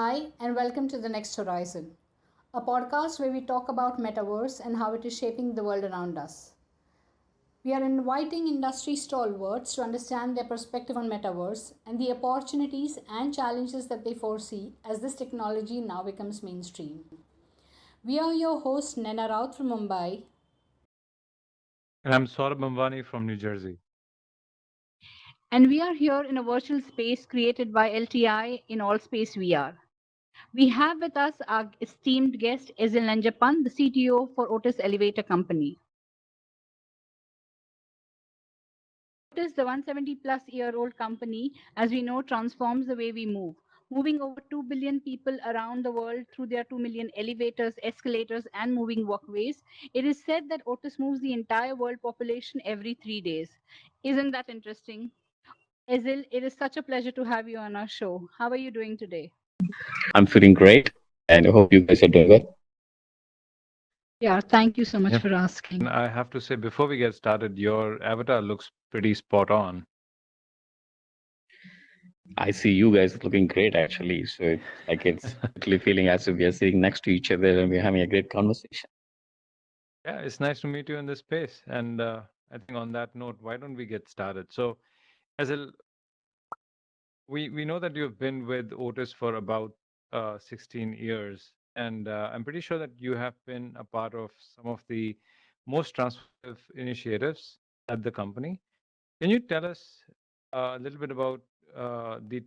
Hi, and welcome to The Next Horizon, a podcast where we talk about metaverse and how it is shaping the world around us. We are inviting industry stalwarts to understand their perspective on metaverse and the opportunities and challenges that they foresee as this technology now becomes mainstream. We are your hosts, Nena Raut from Mumbai. And I'm Saurabh Bambani from New Jersey. And we are here in a virtual space created by LTI in All Space VR. We have with us our esteemed guest, Ezhil Nanjappan, the CTO for Otis Elevator Company. Otis, the 170 plus year old company, as we know, transforms the way we move, moving over 2 billion people around the world through their 2 million elevators, escalators, and moving walkways. It is said that Otis moves the entire world population every 3 days. Isn't that interesting? Ezhil, it is such a pleasure to have you on our show. How are you doing today? I'm feeling great, and I hope you guys are doing well. Yeah, thank you so much Yep. for And asking. I have to say, before we get started, your avatar looks pretty spot on. I see you guys looking great, actually. So it's like it's literally feeling as if we are sitting next to each other and we're having a great conversation. Yeah, it's nice to meet you in this space. And I think on that note, why don't we get started? So, Azil, we know that you've been with Otis for about 16 years, and I'm pretty sure that you have been a part of some of the most transformative initiatives at the company. Can you tell us a little bit about the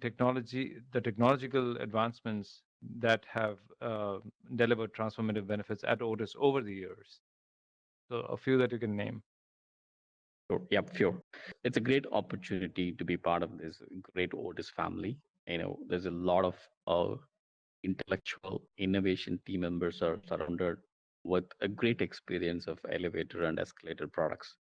technological advancements that have delivered transformative benefits at Otis over the years? So a few that you can name. Sure. Yep, sure. It's a great opportunity to be part of this great Otis family. There's a lot of intellectual innovation team members are surrounded with a great experience of elevator and escalator products.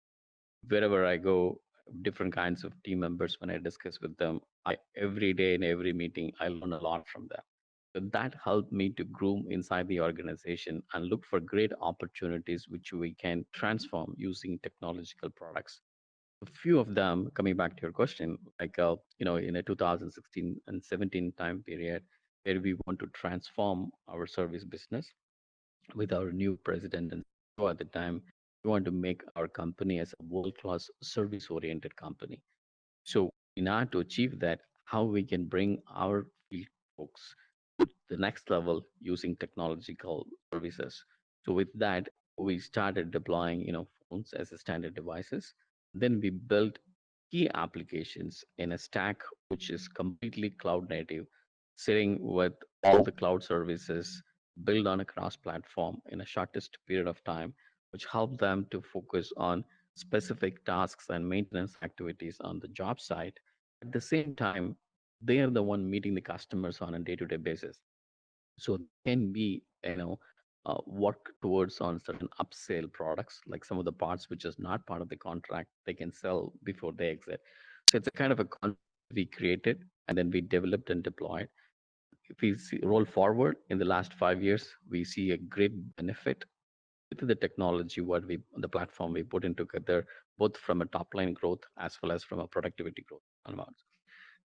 Wherever I go, different kinds of team members, when I discuss with them, I every day in every meeting, I learn a lot from them. So that helped me to groom inside the organization and look for great opportunities which we can transform using technological products. A few of them, coming back to your question, like in a 2016 and 17 time period, where we want to transform our service business with our new president and CEO at the time, we want to make our company as a world-class service-oriented company. So in order to achieve that, how we can bring our field folks to the next level using technological services. So with that, we started deploying, phones as a standard devices. Then we built key applications in a stack which is completely cloud native, sitting with all the cloud services built on a cross platform in a shortest period of time, which helped them to focus on specific tasks and maintenance activities on the job site. At the same time, they are the one meeting the customers on a day-to-day basis. So can be, work towards on certain upsell products, like some of the parts which is not part of the contract, they can sell before they exit. So it's a kind of a concept we created and then we developed and deployed. If we roll forward in the last 5 years, we see a great benefit with the technology, what we the platform we put in together, both from a top line growth as well as from a productivity growth onwards.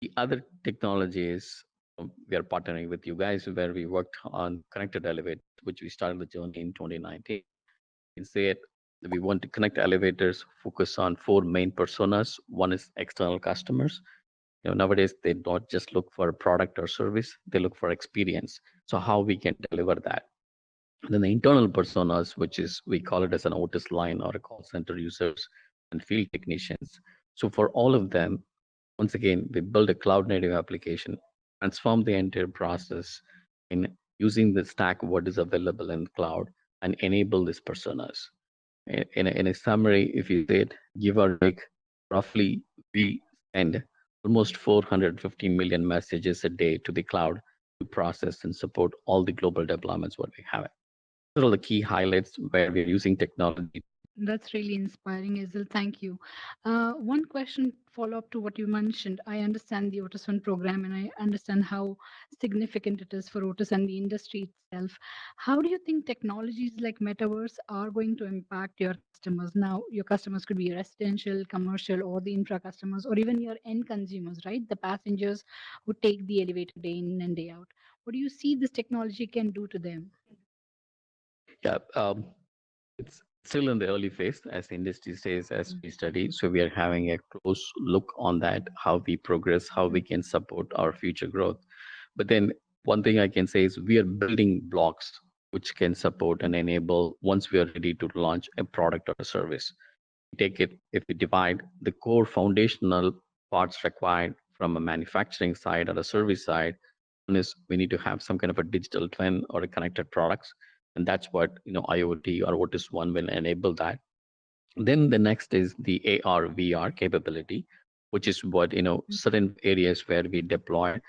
The other technology is we are partnering with you guys where we worked on connected elevators, which we started the journey in 2019. You can say it. We want to connect elevators, focus on four main personas. One is external customers. Nowadays they don't just look for a product or service; they look for experience. So how we can deliver that? And then the internal personas, which is we call it as an Otis line or a call center users and field technicians. So for all of them, once again, we build a cloud native application, transform the entire process in using the stack what is available in the cloud and enable these personas. In a summary, if you say it, give or take, roughly we send almost 450 million messages a day to the cloud to process and support all the global deployments what we have. Those are the key highlights where we're using technology. That's really inspiring, Ezil. Thank you. One question follow up to what you mentioned. I understand the Otis One program and I understand how significant it is for Otis and the industry itself. How do you think technologies like metaverse are going to impact your customers? Now, your customers could be residential, commercial, or the infra customers, or even your end consumers, right? The passengers who take the elevator day in and day out. What do you see this technology can do to them? Yeah, it's still in the early phase, as the industry says, as we study. So we are having a close look on that, how we progress, how we can support our future growth. But then one thing I can say is we are building blocks which can support and enable once we are ready to launch a product or a service. Take it, if we divide the core foundational parts required from a manufacturing side or a service side, one is we need to have some kind of a digital twin or a connected products, and that's what IoT or Otis One will enable that. Then the next is the AR VR capability, which is what certain areas where we deploy,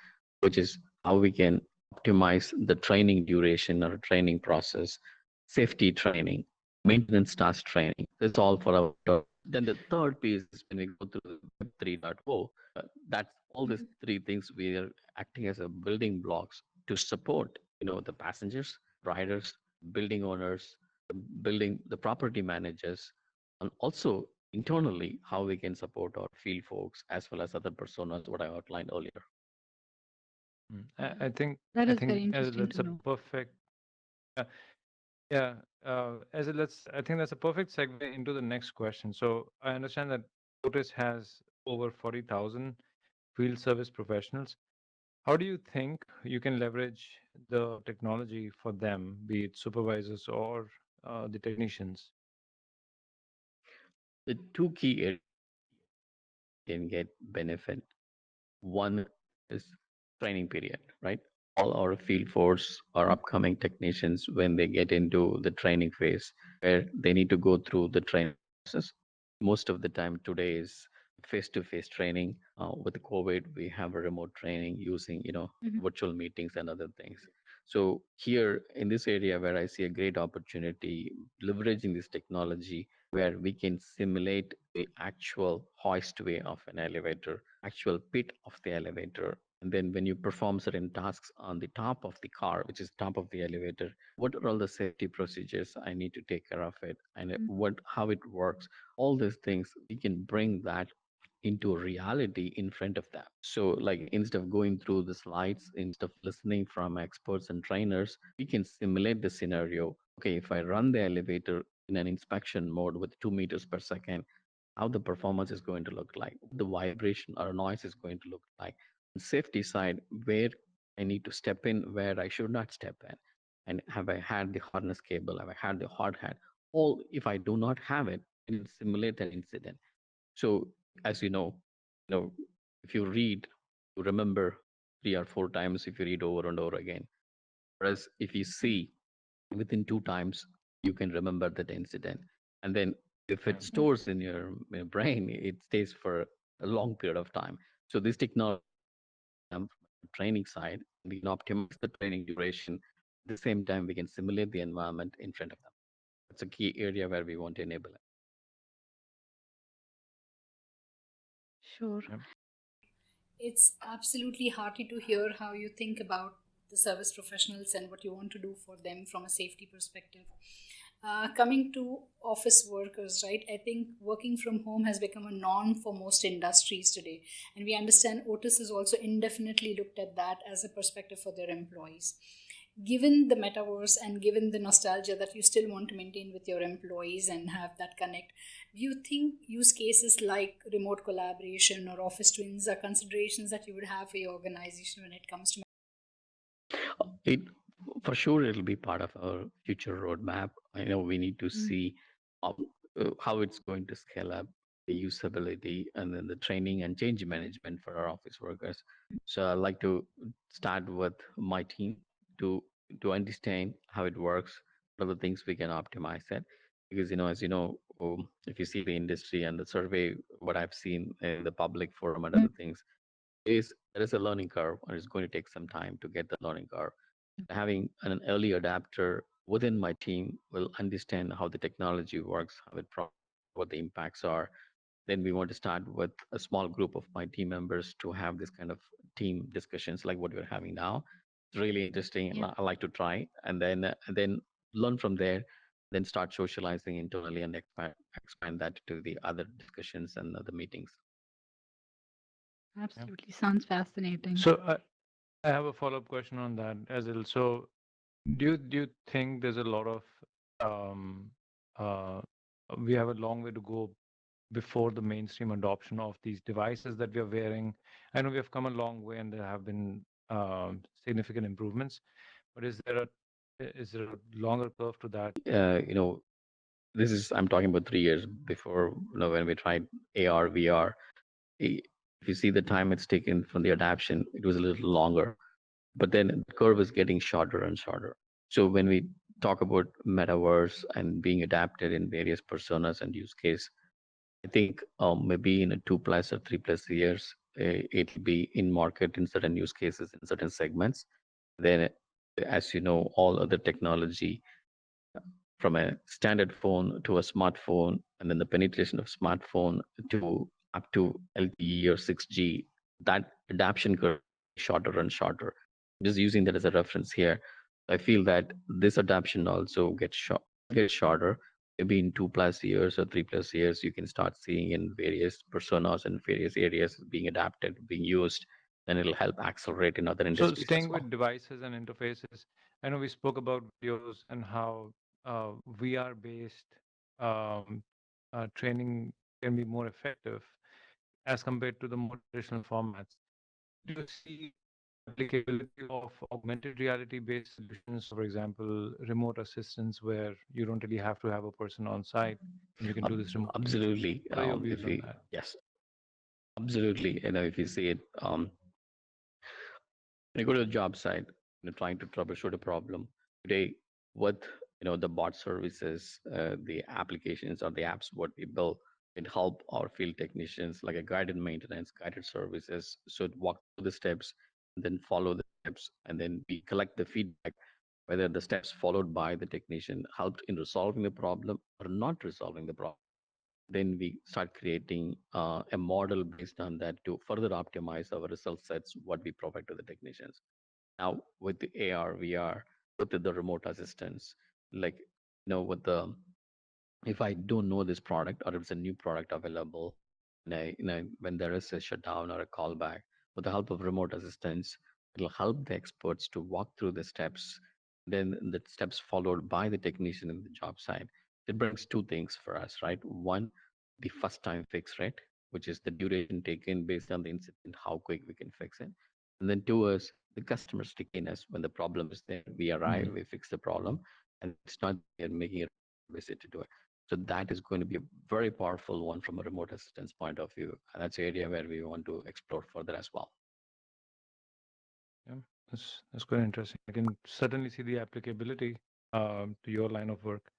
which is how we can optimize the training duration or training process, safety training, maintenance task training. That's all for our then the third piece is when we go through the Web 3.0, that's all these three things we are acting as a building blocks to support the passengers, riders, building owners, the property managers, and also internally how we can support our field folks as well as other personas what I outlined earlier. I think That I is very think as interesting that's to a know. perfect yeah, yeah as let's I think that's a perfect segue into the next question. So I understand that Otis has over 40,000 field service professionals. How do you think you can leverage the technology for them, be it supervisors or the technicians? The two key areas can get benefit. One is training period, right? All our field force or upcoming technicians, when they get into the training phase, where they need to go through the training process. Most of the time today is face-to-face training. With the COVID, we have a remote training using, virtual meetings and other things. So here in this area where I see a great opportunity, leveraging this technology where we can simulate the actual hoist way of an elevator, actual pit of the elevator. And then when you perform certain tasks on the top of the car, which is top of the elevator, what are all the safety procedures I need to take care of it and how it works, all these things, we can bring that into reality in front of them. So like instead of going through the slides, instead of listening from experts and trainers, we can simulate the scenario. Okay, if I run the elevator in an inspection mode with 2 meters per second, how the performance is going to look like, the vibration or noise is going to look like. On safety side, where I need to step in, where I should not step in. And have I had the harness cable? Have I had the hard hat? All, if I do not have it, it will simulate an incident. So as you know, if you read, you remember 3 or 4 times if you read over and over again. Whereas if you see within 2 times, you can remember that incident. And then if Yeah. it stores in your brain, it stays for a long period of time. So this technology from the training side, we can optimize the training duration. At the same time, we can simulate the environment in front of them. That's a key area where we want to enable it. Sure. Yeah. It's absolutely hearty to hear how you think about the service professionals and what you want to do for them from a safety perspective. Coming to office workers, right? I think working from home has become a norm for most industries today. And we understand Otis has also indefinitely looked at that as a perspective for their employees. Given the metaverse and given the nostalgia that you still want to maintain with your employees and have that connect, do you think use cases like remote collaboration or office twins are considerations that you would have for your organization when it comes to? It for sure it'll be part of our future roadmap. I know we need to see how it's going to scale up, the usability, and then the training and change management for our office workers. So I'd like to start with my team to to understand how it works, what are the things we can optimize it. Because as you know, if you see the industry and the survey, what I've seen in the public forum and other things, is there is a learning curve, and it's going to take some time to get the learning curve. Having an early adapter within my team will understand how the technology works, what the impacts are. Then we want to start with a small group of my team members to have this kind of team discussions like what we're having now. It's really interesting. Yeah, I like to try, and then learn from there. Then start socializing internally and expand that to the other discussions and other meetings. Yeah. absolutely. Sounds fascinating. So I have a follow-up question on that, Ezhil. So, do you think there's a lot of um, uh, we have a long way to go before the mainstream adoption of these devices that we are wearing? I know we have come a long way, and there have been significant improvements. But is there a longer curve to that? This is, I'm talking about 3 years before, when we tried AR, VR. If you see the time it's taken from the adoption, it was a little longer, but then the curve is getting shorter and shorter. So when we talk about metaverse and being adapted in various personas and use case, I think maybe in a 2+ or 3+ years, it'll be in market in certain use cases in certain segments. Then, as you know, all other technology from a standard phone to a smartphone, and then the penetration of smartphone to up to LTE or 6G, that adoption curve is shorter and shorter. Just using that as a reference here, I feel that this adoption also gets shorter. Maybe in 2+ years or 3+ years, you can start seeing in various personas and various areas being adapted, being used, and it'll help accelerate in other So, industries as staying well. with devices and interfaces, I know we spoke about videos and how VR-based um, training can be more effective as compared to the more traditional formats. Do you see applicability of augmented reality-based solutions, for example, remote assistance, where you don't really have to have a person on site and you can do this remotely? Absolutely. What are your views If on we that? Yes, absolutely. If you see it, when you go to the job site, trying to troubleshoot a problem today with the bot services, the applications or the apps what we build, it help our field technicians like a guided maintenance, guided services. So it walk through the steps, and then follow the steps, and then we collect the feedback whether the steps followed by the technician helped in resolving the problem or not resolving the problem. Then we start creating a model based on that to further optimize our result sets what we provide to the technicians. Now with the AR, VR, with the remote assistance, like with the, if I don't know this product or if it's a new product available, when there is a shutdown or a callback, with the help of remote assistance, it'll help the experts to walk through the steps, then the steps followed by the technician in the job site. It brings two things for us, right? One, the first time fix rate, which is the duration taken based on the incident, how quick we can fix it. And then two is the customer stickiness. When the problem is there, we arrive, we fix the problem, and it's not they're making a visit to do it. So that is going to be a very powerful one from a remote assistance point of view. And that's an area where we want to explore further as well. Yeah, that's quite interesting. I can certainly see the applicability to your line of work.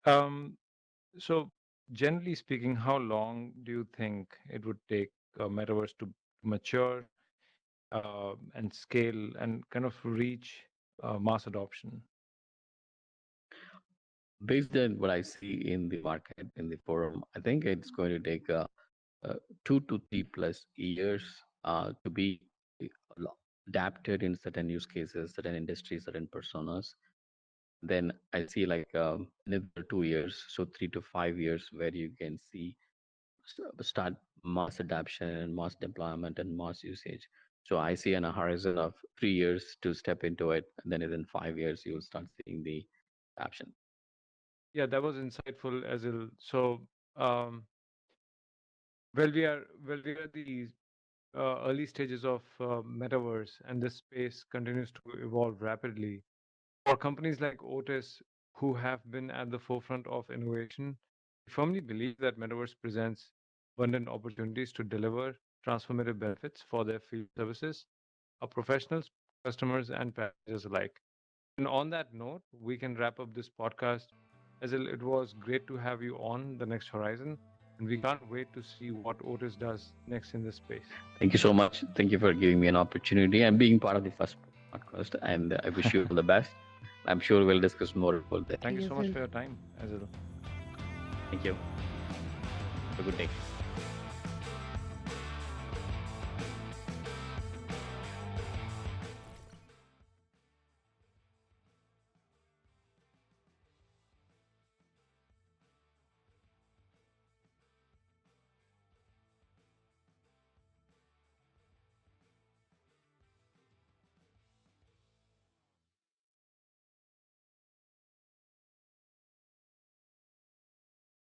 Um, so, generally speaking, how long do you think it would take metaverse to mature and scale and kind of reach mass adoption? Based on what I see in the market, in the forum, I think it's going to take 2 to 3+ years to be adapted in certain use cases, certain industries, certain personas. Then I see like another 2 years, so 3 to 5 years, where you can see start mass adoption and mass deployment and mass usage. So I see on a horizon of 3 years to step into it, and then within 5 years you'll start seeing the adoption. Yeah, that was insightful, Ezhil. So, um, well, we are at the early stages of metaverse, and this space continues to evolve rapidly. For companies like Otis, who have been at the forefront of innovation, we firmly believe that metaverse presents abundant opportunities to deliver transformative benefits for their field services, our professionals, customers, and passengers alike. And on that note, we can wrap up this podcast. Ezhil, it was great to have you on The Next Horizon, and we can't wait to see what Otis does next in this space. Thank you so much. Thank you for giving me an opportunity and being part of the first podcast. And I wish you all the best. I'm sure we'll discuss more about that. Thank you so much Ezhil. for your time, Ezhil. Thank you. Have a good day.